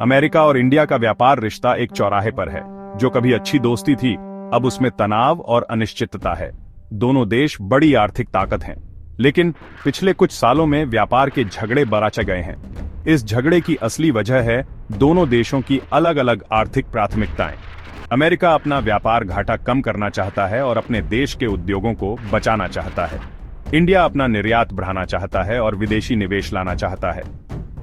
America और India का व्यापार रिश्ता एक चौराहे पर है। जो कभी अच्छी दोस्ती थी, अब उसमें तनाव और अनिश्चितता है। दोनों देश बड़ी आर्थिक ताकत हैं, लेकिन पिछले कुछ सालों में व्यापार के झगड़े बराचे गए हैं। इस झगड़े की असली वजह है दोनों देशों की अलग अलग आर्थिक प्राथमिकताएं। अमेरिका अपना व्यापार घाटा कम करना चाहता है और अपने देश के उद्योगों को बचाना चाहता है। इंडिया अपना निर्यात बढ़ाना चाहता है और विदेशी निवेश लाना चाहता है।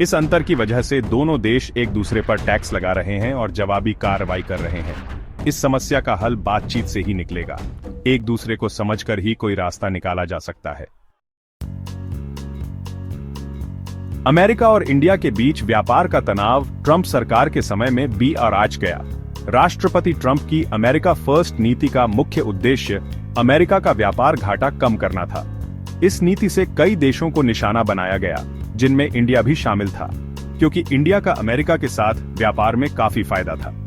इस अंतर की वजह से दोनों देश एक दूसरे पर टैक्स लगा रहे हैं और जवाबी कार्रवाई कर रहे हैं। इस समस्या का हल बातचीत से ही निकलेगा। एक दूसरे को समझकर ही कोई रास्ता निकाला जा सकता है। अमेरिका और इंडिया के बीच व्यापार का तनाव ट्रंप सरकार के समय में भी आराज गया। राष्ट्रपति ट्रंप की अमेरिका फर्स्ट नीति का मुख्य उद्देश्य अमेरिका का व्यापार घाटा कम करना था। इस नीति से कई देशों को निशाना बनाया गया, जिनमें इंडिया भी शामिल था, क्योंकि इंडिया का अमेरिका के साथ व्यापार में काफी फायदा था।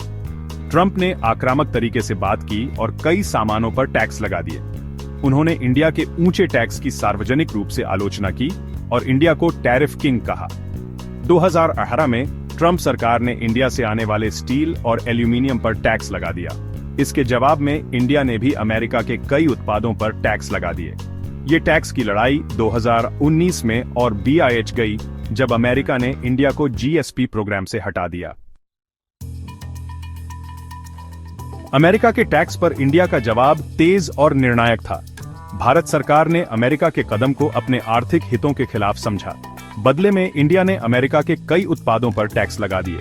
ट्रंप ने आक्रामक तरीके से बात की और कई सामानों पर टैक्स लगा दिए। उन्होंने इंडिया के ऊंचे टैक्स की सार्वजनिक रूप से आलोचना की और इंडिया को टैरिफ किंग कहा। 2018 में ट्रंप सरकार ने इंडिया से आने वाले स्टील और एल्यूमिनियम पर टैक्स लगा दिया। इसके जवाब में इंडिया ने भी अमेरिका के कई उत्पादों पर टैक्स लगा दिए। ये टैक्स की लड़ाई 2019 में और भी आएज गई, जब अमेरिका ने इंडिया को जीएसपी प्रोग्राम से हटा दिया। अमेरिका के टैक्स पर इंडिया का जवाब तेज और निर्णायक था। भारत सरकार ने अमेरिका के कदम को अपने आर्थिक हितों के खिलाफ समझा। बदले में इंडिया ने अमेरिका के कई उत्पादों पर टैक्स लगा दिए।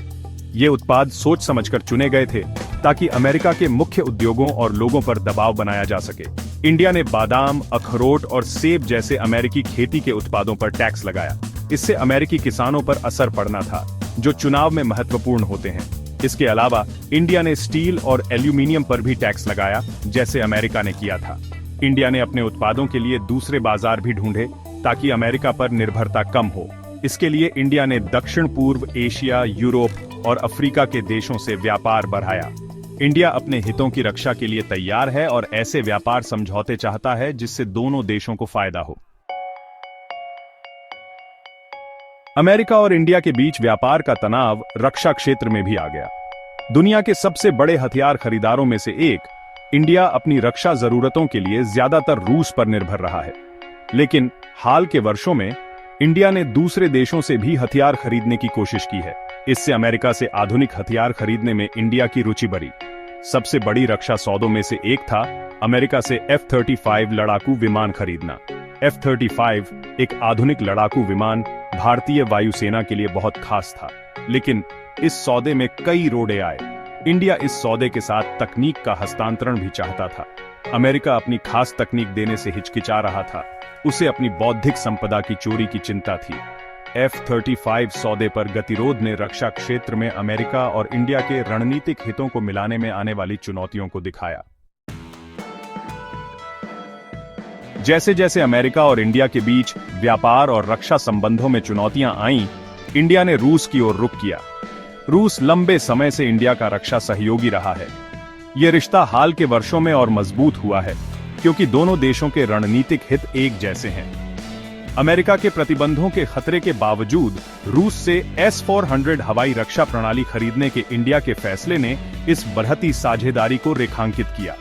ये उत्पाद सोच समझकर चुने गए थे, ताकि अमेरिका के मुख्य उद्योगों और लोगों पर दबाव बनाया जा सके। इंडिया ने बादाम, अखरोट और सेब जैसे अमेरिकी खेती के उत्पादों पर टैक्स लगाया। इससे अमेरिकी किसानों पर असर पड़ना था, जो चुनाव में महत्वपूर्ण होते हैं। इसके अलावा इंडिया ने स्टील और एल्यूमिनियम पर भी टैक्स लगाया, जैसे अमेरिका ने किया था। इंडिया ने अपने उत्पादों के लिए दूसरे बाजार भी ढूंढे, ताकि अमेरिका पर निर्भरता कम हो। इसके लिए इंडिया ने दक्षिण पूर्व एशिया, यूरोप और अफ्रीका के देशों से व्यापार बढ़ाया। इंडिया अपने हितों की रक्षा के लिए तैयार है और ऐसे व्यापार समझौते चाहता है जिससे दोनों देशों को फायदा हो। अमेरिका और इंडिया के बीच व्यापार का तनाव रक्षा क्षेत्र में भी आ गया। दुनिया के सबसे बड़े हथियार खरीदारों में से एक, इंडिया अपनी रक्षा जरूरतों के लिए ज्यादातर रूस पर निर्भर रहा है। लेकिन हाल के वर्षों में इंडिया ने दूसरे देशों से भी हथियार खरीदने की कोशिश की है। इससे अमेरिका से आधुनिक हथियार खरीदने में इंडिया की रुचि बढ़ी। सबसे बड़ी रक्षा सौदों में से एक था अमेरिका से F-35 लड़ाकू विमान खरीदना। F-35 एक आधुनिक लड़ाकू विमान भारतीय वायुसेना के लिए बहुत खास था, लेकिन इस सौदे में कई रोड़े आए। इंडिया इस सौदे के साथ तकनीक का हस्तांतरण भी चाहता था। अमेरिका अपनी खास तकनीक देने से हिचकिचा रहा था। उसे अपनी बौद्धिक संपदा की चोरी की चिंता थी। F-35 सौदे पर गतिरोध ने रक्षा क्षेत्र में अमेरिका और इंडिया के रणनीतिक हितों को मिलाने में आने वाली चुनौतियों को दिखाया। जैसे जैसे अमेरिका और इंडिया के बीच व्यापार और रक्षा संबंधों में चुनौतियां आईं, इंडिया ने रूस की ओर रुख किया। रूस लंबे समय से इंडिया का रक्षा सहयोगी रहा है। यह रिश्ता हाल के वर्षों में और मजबूत हुआ है, क्योंकि दोनों देशों के रणनीतिक हित एक जैसे हैं। अमेरिका के प्रतिबंधों के खतरे के बावजूद रूस से S-400 हवाई रक्षा प्रणाली खरीदने के इंडिया के फैसले ने इस बढ़ती साझेदारी को रेखांकित किया।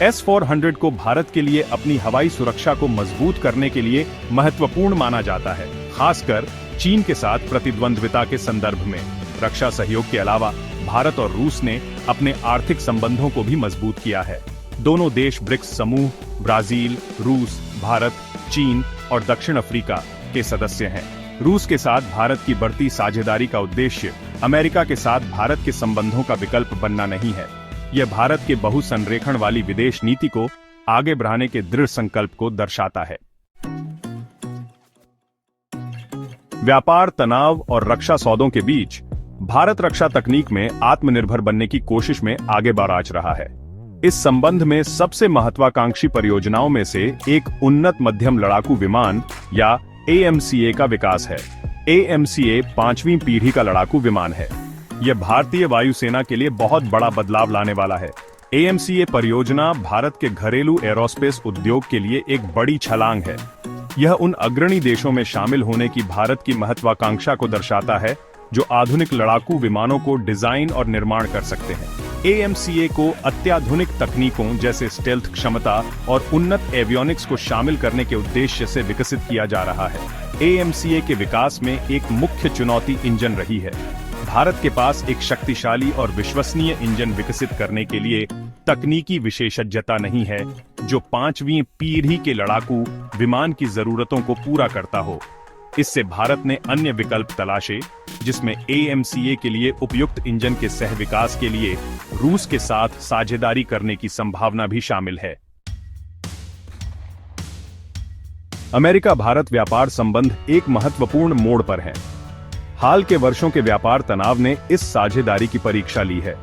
S-400 को भारत के लिए अपनी हवाई सुरक्षा को मजबूत करने के लिए महत्वपूर्ण माना जाता है, खासकर चीन के साथ प्रतिद्वंद्विता के संदर्भ में। रक्षा सहयोग के अलावा भारत और रूस ने अपने आर्थिक संबंधों को भी मजबूत किया है। दोनों देश ब्रिक्स समूह, ब्राजील, रूस, भारत, चीन और दक्षिण अफ्रीका के सदस्य हैं। रूस के साथ भारत की बढ़ती साझेदारी का उद्देश्य अमेरिका के साथ भारत के संबंधों का विकल्प बनना नहीं है। यह भारत के बहुसंरेखण वाली विदेश नीति को आगे बढ़ाने के दृढ़ संकल्प को दर्शाता है। व्यापार तनाव और रक्षा सौदों के बीच भारत रक्षा तकनीक में आत्मनिर्भर बनने की कोशिश में आगे बढ़ रहा है। इस संबंध में सबसे महत्वाकांक्षी परियोजनाओं में से एक उन्नत मध्यम लड़ाकू विमान या AMCA का विकास है। AMCA 5वीं पीढ़ी का लड़ाकू विमान है। यह भारतीय वायुसेना के लिए बहुत बड़ा बदलाव लाने वाला है। AMCA परियोजना भारत के घरेलू एरोस्पेस उद्योग के लिए एक बड़ी छलांग है। यह उन अग्रणी देशों में शामिल होने की भारत की महत्वाकांक्षा को दर्शाता है जो आधुनिक लड़ाकू विमानों को डिजाइन और निर्माण कर सकते हैं। AMCA को अत्याधुनिक तकनीकों जैसे स्टेल्थ क्षमता और उन्नत एवियोनिक्स को शामिल करने के उद्देश्य से विकसित किया जा रहा है। AMCA के विकास में एक मुख्य चुनौती इंजन रही है। भारत के पास एक शक्तिशाली और विश्वसनीय इंजन विकसित करने के लिए तकनीकी विशेषज्ञता नहीं है जो 5वीं पीढ़ी के लड़ाकू विमान की जरूरतों को पूरा करता हो। इससे भारत ने अन्य विकल्प तलाशे, जिसमें AMCA के लिए उपयुक्त इंजन के सह विकास के लिए रूस के साथ साझेदारी करने की संभावना भी शामिल है। अमेरिका भारत व्यापार संबंध एक महत्वपूर्ण मोड़ पर है। हाल के वर्षों के व्यापार तनाव ने इस साझेदारी की परीक्षा ली है।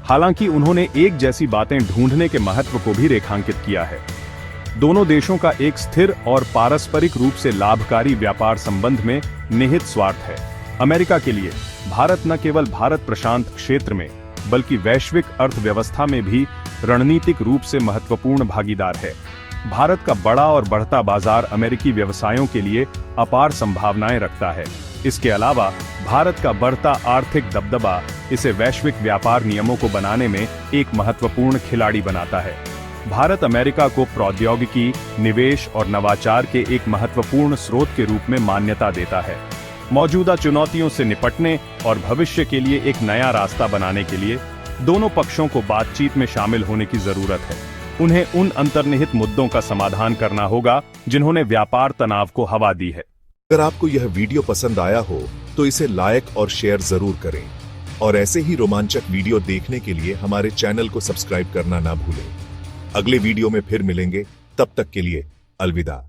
हालांकि उन्होंने एक जैसी बातें ढूंढने के महत्व को भी रेखांकित किया है। दोनों देशों का एक स्थिर और पारस्परिक रूप से लाभकारी व्यापार संबंध में निहित स्वार्थ है। अमेरिका के लिए भारत न केवल भारत प्रशांत क्षेत्र में बल्कि वैश्विक अर्थव्यवस्था में भी रणनीतिक रूप से महत्वपूर्ण भागीदार है। भारत का बड़ा और बढ़ता बाजार अमेरिकी व्यवसायों के लिए अपार संभावनाएं रखता है। इसके अलावा भारत का बढ़ता आर्थिक दबदबा इसे वैश्विक व्यापार नियमों को बनाने में एक महत्वपूर्ण खिलाड़ी बनाता है। भारत अमेरिका को प्रौद्योगिकी, निवेश और नवाचार के एक महत्वपूर्ण स्रोत के रूप में मान्यता देता है। मौजूदा चुनौतियों से निपटने और भविष्य के लिए एक नया रास्ता बनाने के लिए दोनों पक्षों को बातचीत में शामिल होने की जरूरत है। उन्हें उन अंतर्निहित मुद्दों का समाधान करना होगा जिन्होंने व्यापार तनाव को हवा दी है। अगर आपको यह वीडियो पसंद आया हो तो इसे लाइक और शेयर जरूर करें और ऐसे ही रोमांचक वीडियो देखने के लिए हमारे चैनल को सब्सक्राइब करना ना भूलें। अगले वीडियो में फिर मिलेंगे, तब तक के लिए अलविदा।